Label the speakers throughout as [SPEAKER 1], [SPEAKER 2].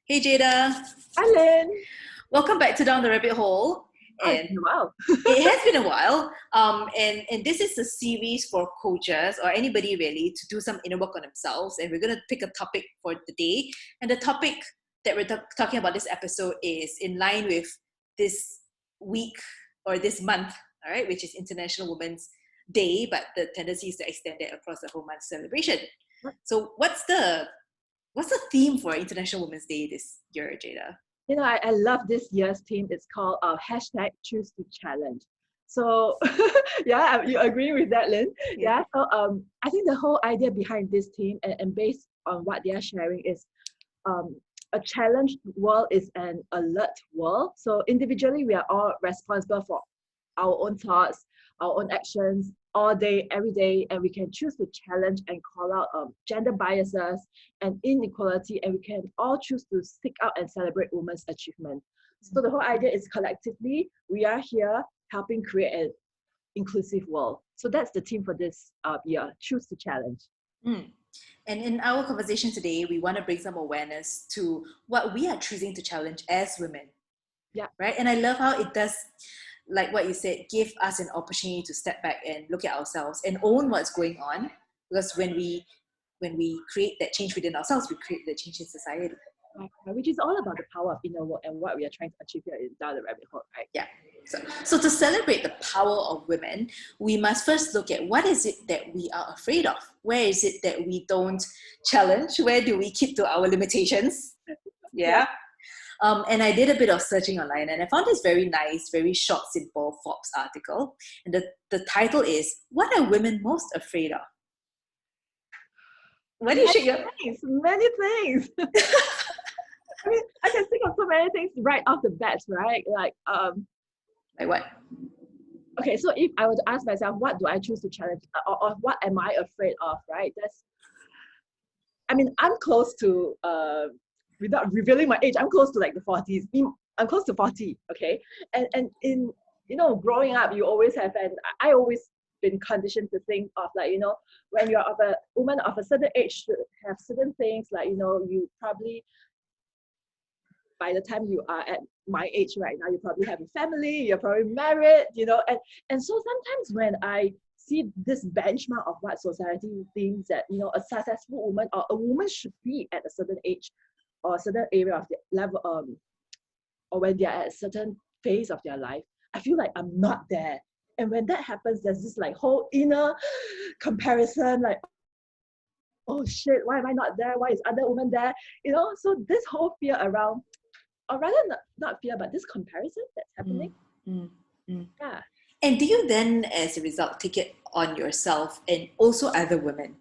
[SPEAKER 1] Hey Jada,
[SPEAKER 2] Hi, Lynn.
[SPEAKER 1] welcome back to Down the Rabbit Hole.
[SPEAKER 2] Oh, it's
[SPEAKER 1] And
[SPEAKER 2] been a while.
[SPEAKER 1] it has been a while. And this is a series for coaches or anybody really to do some inner work on themselves. And we're going to pick a topic for the day. And the topic that we're talking about this episode is in line with this week or this month, all right, which is International Women's Day, but the tendency is to extend it across the whole month celebration. So what's the theme for International Women's Day this year, Jada?
[SPEAKER 2] I love this year's theme. It's called hashtag Choose to Challenge. So, yeah, you agree with that, Lynn? Yeah. So, I think the whole idea behind this theme and based on what they are sharing is a challenged world is an alert world. So, individually, we are all responsible for our own thoughts, our own actions all day, every day, and we can choose to challenge and call out gender biases and inequality, and we can all choose to seek out and celebrate women's achievement. So the whole idea is collectively, we are here helping create an inclusive world. So that's the theme for this year, Choose to Challenge.
[SPEAKER 1] And in our conversation today, we want to bring some awareness to what we are choosing to challenge as women.
[SPEAKER 2] Yeah.
[SPEAKER 1] Right? And I love how it does, like what you said, give us an opportunity to step back and look at ourselves and own what's going on. Because when we create that change within ourselves, we create the change in society.
[SPEAKER 2] Right, which is all about the power of inner work and what we are trying to achieve here in Down the Rabbit Hole, right?
[SPEAKER 1] Yeah. So to celebrate the power of women, we must first look at what is it that we are afraid of? Where is it that we don't challenge? Where do we keep to our limitations? Yeah. And I did a bit of searching online and I found this very nice, very short, simple Forbes article. And the title is, what are women most afraid of? What do you shake your...
[SPEAKER 2] Many things. I mean, I can think of so many things right off the bat, right? Like
[SPEAKER 1] what?
[SPEAKER 2] Okay, so if I were to ask myself, what do I choose to challenge, or what am I afraid of, right? I'm close to, without revealing my age, I'm close to like the 40s. I'm close to 40, okay? And in, growing up, you always have, and I always been conditioned to think of like, when you're of a woman of a certain age, should have certain things like, you probably, by the time you are at my age right now, you probably have a family, you're probably married, and so sometimes when I see this benchmark of what society thinks that, a successful woman or a woman should be at a certain age or a certain area of their level, or when they're at a certain phase of their life, I feel like I'm not there. And when that happens, there's this like whole inner comparison, like, oh shit, why am I not there? Why is other women there? So this whole fear around, or rather not fear, but this comparison that's happening. Yeah.
[SPEAKER 1] And do you then, as a result, take it on yourself and also other women?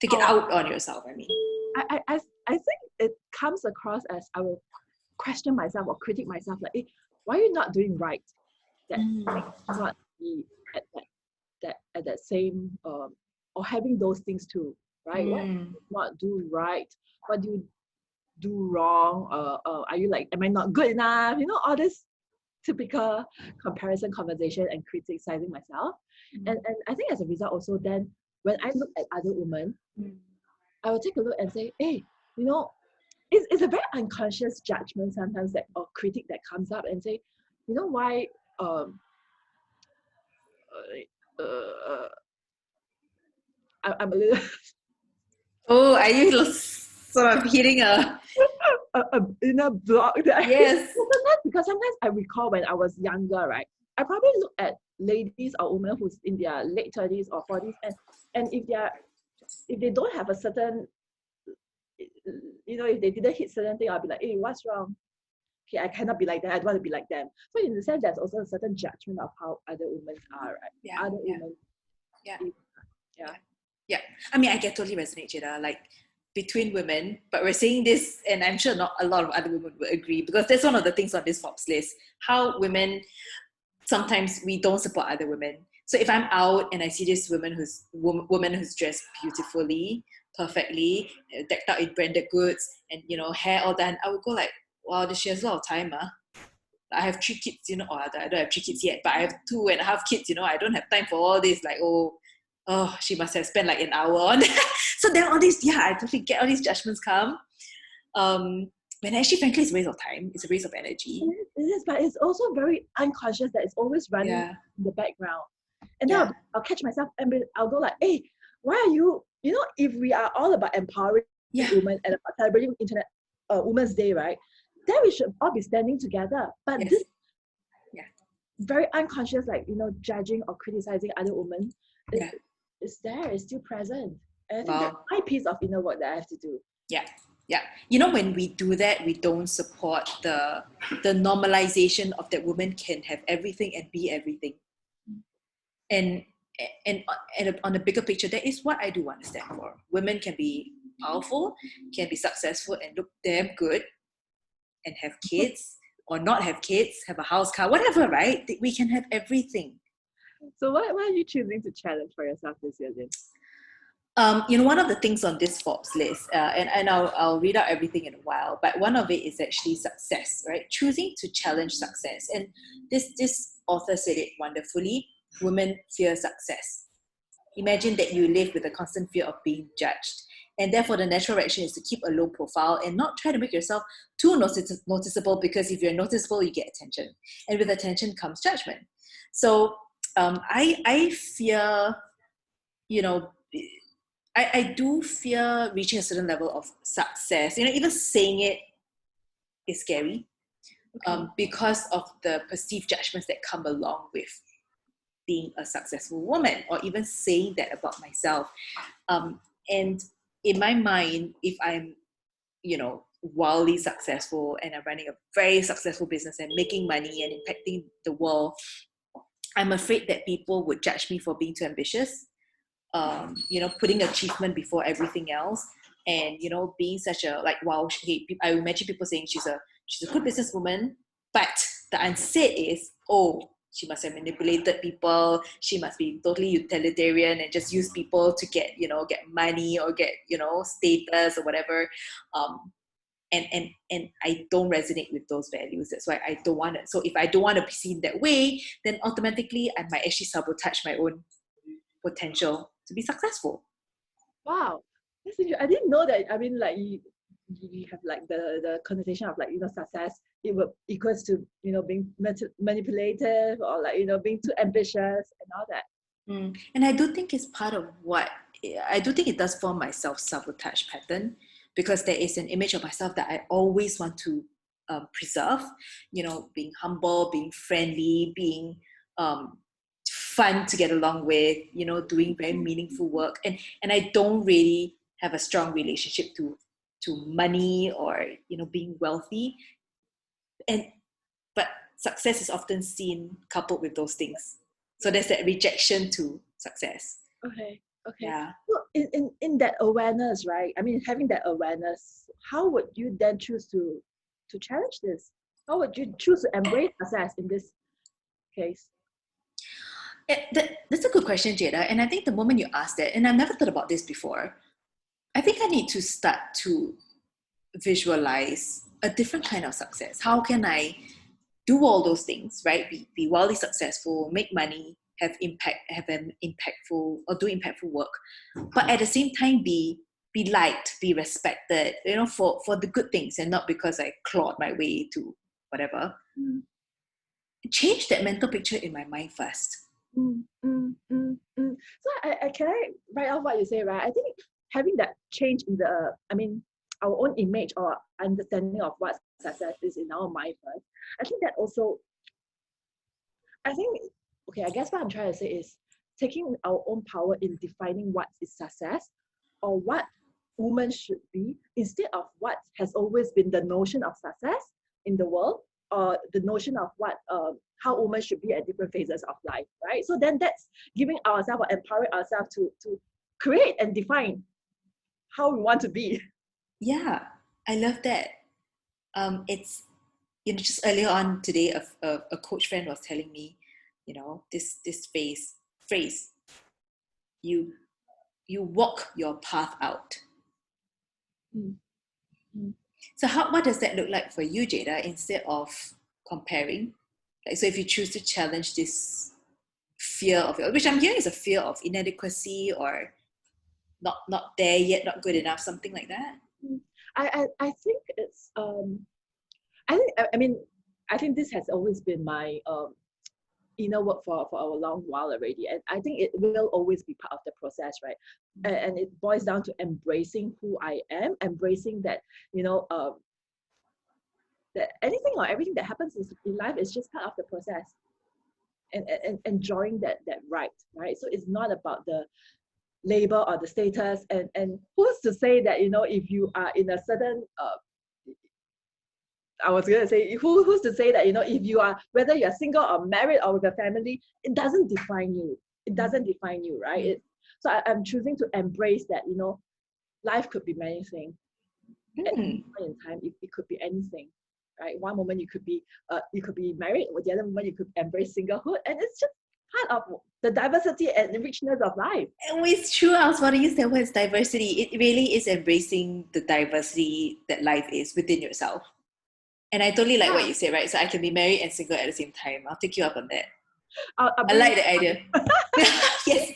[SPEAKER 1] Take it out on yourself, I mean.
[SPEAKER 2] I think it comes across as I will question myself or critique myself, like, hey, why are you not doing right? That not be at that same or having those things too, right? What do you not do right? What do you do wrong? Are you like, am I not good enough? All this typical comparison conversation and criticizing myself. And I think as a result also then when I look at other women, I will take a look and say, hey, it's a very unconscious judgment sometimes that or critique that comes up and say, why I'm a little
[SPEAKER 1] oh, are you sort of hitting a
[SPEAKER 2] inner block that
[SPEAKER 1] yes.
[SPEAKER 2] Because sometimes I recall when I was younger, right? I probably look at ladies or women who's in their late 30s or 40s, and if they don't have a certain, if they didn't hit certain thing, I'll be like, hey, what's wrong? Okay, I cannot be like that. I don't want to be like them. So in the sense, there's also a certain judgment of how other women are, right?
[SPEAKER 1] Yeah.
[SPEAKER 2] Other women.
[SPEAKER 1] Yeah. I mean, I can totally resonate, Jada. Like between women, but we're saying this, and I'm sure not a lot of other women will agree because that's one of the things on this Forbes list. How women sometimes we don't support other women. So if I'm out and I see this woman who's dressed beautifully, perfectly, decked out in branded goods, and hair all done, I would go like, wow, she has a lot of time, I have 3 kids, or I don't have 3 kids yet, but I have 2.5 kids, I don't have time for all this, like, she must have spent like an hour on that. So then all these, I totally get all these judgments come. when actually, frankly, it's a waste of time. It's a waste of energy.
[SPEAKER 2] It is, but it's also very unconscious that it's always running in the background. And then I'll catch myself and I'll go like, hey, why are you, if we are all about empowering women and about celebrating Internet Women's Day, right? Then we should all be standing together. But this very unconscious, like, judging or criticizing other women is there, is still present. And I think that's my piece of inner work that I have to do.
[SPEAKER 1] Yeah. When we do that, we don't support the normalization of that women can have everything and be everything. And on a bigger picture, that is what I do want to stand for. Women can be powerful, can be successful, and look damn good, and have kids or not have kids, have a house, car, whatever, right? We can have everything.
[SPEAKER 2] So why are you choosing to challenge for yourself this year, then?
[SPEAKER 1] One of the things on this Forbes list, and I'll read out everything in a while, but one of it is actually success, right? Choosing to challenge success. And this author said it wonderfully: women fear success. Imagine that you live with a constant fear of being judged. And therefore, the natural reaction is to keep a low profile and not try to make yourself too noticeable, because if you're noticeable, you get attention. And with attention comes judgment. So I fear, I do fear reaching a certain level of success. Even saying it is scary because of the perceived judgments that come along with being a successful woman, or even saying that about myself. And in my mind, if I'm, wildly successful and I'm running a very successful business and making money and impacting the world, I'm afraid that people would judge me for being too ambitious. Putting achievement before everything else, and being such a I imagine people saying she's a good businesswoman, but the unsaid is, she must have manipulated people, she must be totally utilitarian and just use people to get money or get status or whatever. And I don't resonate with those values. That's why I don't want it. So if I don't want to be seen that way, then automatically I might actually sabotage my own potential to be successful.
[SPEAKER 2] Wow, that's interesting. I didn't know that. I mean, like you have like the connotation of success. It would equals to being manipulative, or being too ambitious and all that.
[SPEAKER 1] And I do think it's part of what I do think it does form my self-sabotage pattern, because there is an image of myself that I always want to preserve. Being humble, being friendly, being fun to get along with, doing very meaningful work, and I don't really have a strong relationship to money or being wealthy, but success is often seen coupled with those things, so there's that rejection to success.
[SPEAKER 2] Okay. So in that awareness, right? I mean, having that awareness, how would you then choose to challenge this? How would you choose to embrace success in this case?
[SPEAKER 1] That's a good question, Jada. And I think the moment you asked that, and I've never thought about this before, I think I need to start to visualize a different kind of success. How can I do all those things, right? Be wildly successful, make money, have an impactful, or do impactful work, but at the same time be liked, be respected, for the good things, and not because I clawed my way to whatever. Change that mental picture in my mind first.
[SPEAKER 2] So I can write off what you say, right? I think having that change in our own image or understanding of what success is in our mind first. I think that also, I guess what I'm trying to say is taking our own power in defining what is success or what women should be, instead of what has always been the notion of success in the world, or the notion of what how women should be at different phases of life, right? So then that's giving ourselves or empowering ourselves to create and define how we want to be.
[SPEAKER 1] Yeah, I love that. It's just earlier on today, a coach friend was telling me, this phrase, you walk your path out. So what does that look like for you, Jada, instead of comparing? So if you choose to challenge this fear of yours, which I'm hearing is a fear of inadequacy or not there yet, not good enough, something like that.
[SPEAKER 2] I think it's I think this has always been my inner work for a long while already, and I think it will always be part of the process, right? And it boils down to embracing who I am, embracing that, that anything or everything that happens in life is just part of the process, and enjoying that right? So it's not about the label or the status, and who's to say that, if you are in a certain I was going to say, who's to say that, if you are, whether you're single or married or with a family, it doesn't define you. It doesn't define you, right? So I'm choosing to embrace that, life could be many things. At any point in time, it could be anything, right? One moment you could be married, or the other moment you could embrace singlehood, and it's just part of the diversity and the richness of life.
[SPEAKER 1] And it's true. I was about to use that word, diversity. It really is embracing the diversity that life is within yourself. And I totally like what you say, right? So I can be married and single at the same time. I'll take you up on that. I like the idea. Yes.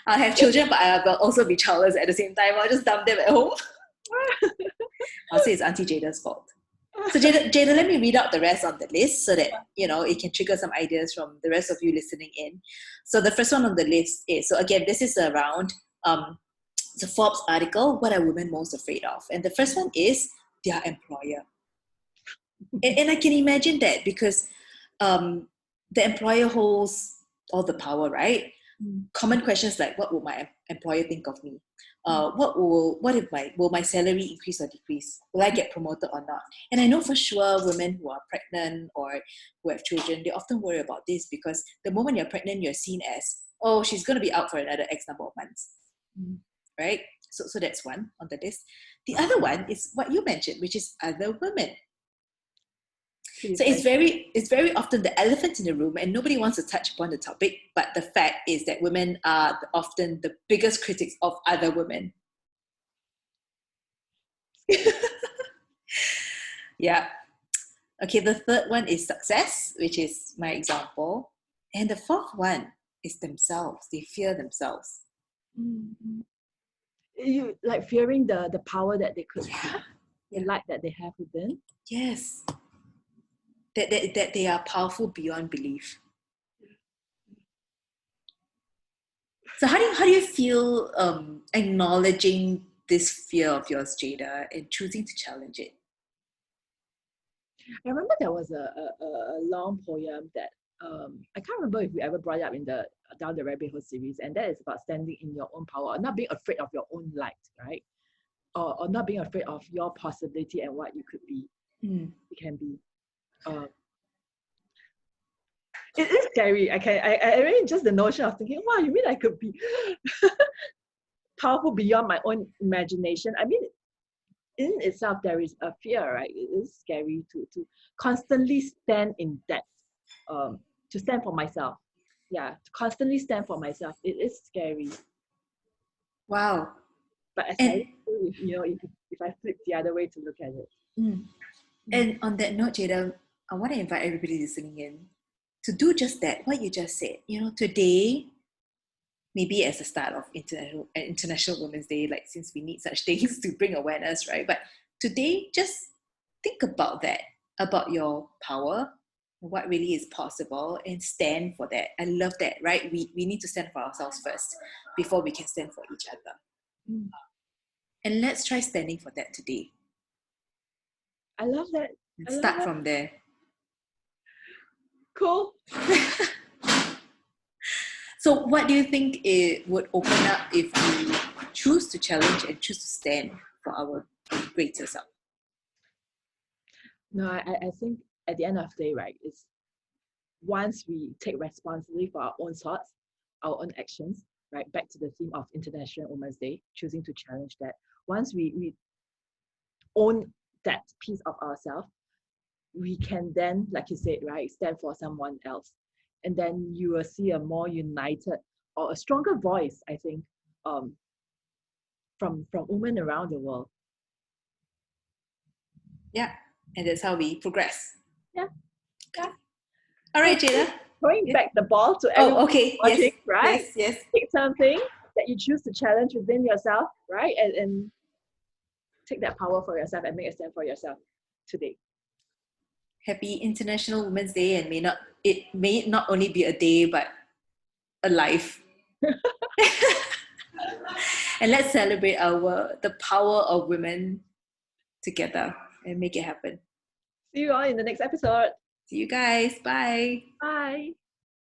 [SPEAKER 1] I'll have children, but I will also be childless at the same time. I'll just dump them at home. I'll say it's Auntie Jada's fault. So Jada, let me read out the rest on the list so that, it can trigger some ideas from the rest of you listening in. So the first one on the list is, so again, this is around the Forbes article, what are women most afraid of? And the first one is their employer. And I can imagine that because the employer holds all the power, right? Common questions like, what will my employer think of me? Will my salary increase or decrease? Will I get promoted or not? And I know for sure women who are pregnant or who have children, they often worry about this because the moment you're pregnant, you're seen as, oh, she's going to be out for another X number of months, right? So that's one on the list. The other one is what you mentioned, which is other women. So it's very often the elephant in the room, and nobody wants to touch upon the topic, but the fact is that women are often the biggest critics of other women. Yeah. Okay, the third one is success, which is my example. And the fourth one is themselves. They fear themselves.
[SPEAKER 2] You like fearing the power that they could have, the light that they have within.
[SPEAKER 1] Yes. That they are powerful beyond belief. So how do you feel acknowledging this fear of yours, Jada, and choosing to challenge it?
[SPEAKER 2] I remember there was a long poem that I can't remember if we ever brought it up in the Down the Rabbit Hole series, and that is about standing in your own power, not being afraid of your own light, right? Or not being afraid of your possibility and what you could be, you can be. It is scary. I mean, just the notion of thinking, wow, you mean I could be powerful beyond my own imagination? I mean, in itself, there is a fear, right? It is scary to constantly stand in that, to stand for myself. Yeah, to constantly stand for myself. It is scary.
[SPEAKER 1] Wow.
[SPEAKER 2] But if I flip the other way to look at it.
[SPEAKER 1] And on that note, Jada, I want to invite everybody listening in to do just that, what you just said. Today, maybe as the start of International Women's Day, like since we need such things to bring awareness, right? But today, just think about that, about your power, what really is possible, and stand for that. I love that, right? We need to stand for ourselves first before we can stand for each other. And let's try standing for that today.
[SPEAKER 2] I love that.
[SPEAKER 1] And start from there.
[SPEAKER 2] Cool.
[SPEAKER 1] So what do you think it would open up if we choose to challenge and choose to stand for our greater self?
[SPEAKER 2] No, I think at the end of the day, right, it's once we take responsibility for our own thoughts, our own actions, right, back to the theme of International Women's Day, choosing to challenge that. Once we own that piece of ourselves, we can then, like you said, right, stand for someone else. And then you will see a more united or a stronger voice, I think, from women around the world.
[SPEAKER 1] Yeah, and that's how we progress.
[SPEAKER 2] Yeah.
[SPEAKER 1] All right, Jada.
[SPEAKER 2] Throwing back the ball to everyone watching,
[SPEAKER 1] yes,
[SPEAKER 2] right?
[SPEAKER 1] Yes.
[SPEAKER 2] Pick something that you choose to challenge within yourself, right? And take that power for yourself and make a stand for yourself today.
[SPEAKER 1] Happy International Women's Day, and it may not only be a day but a life. And let's celebrate the power of women together and make it happen.
[SPEAKER 2] See you all in the next episode.
[SPEAKER 1] See you guys. Bye.
[SPEAKER 2] Bye.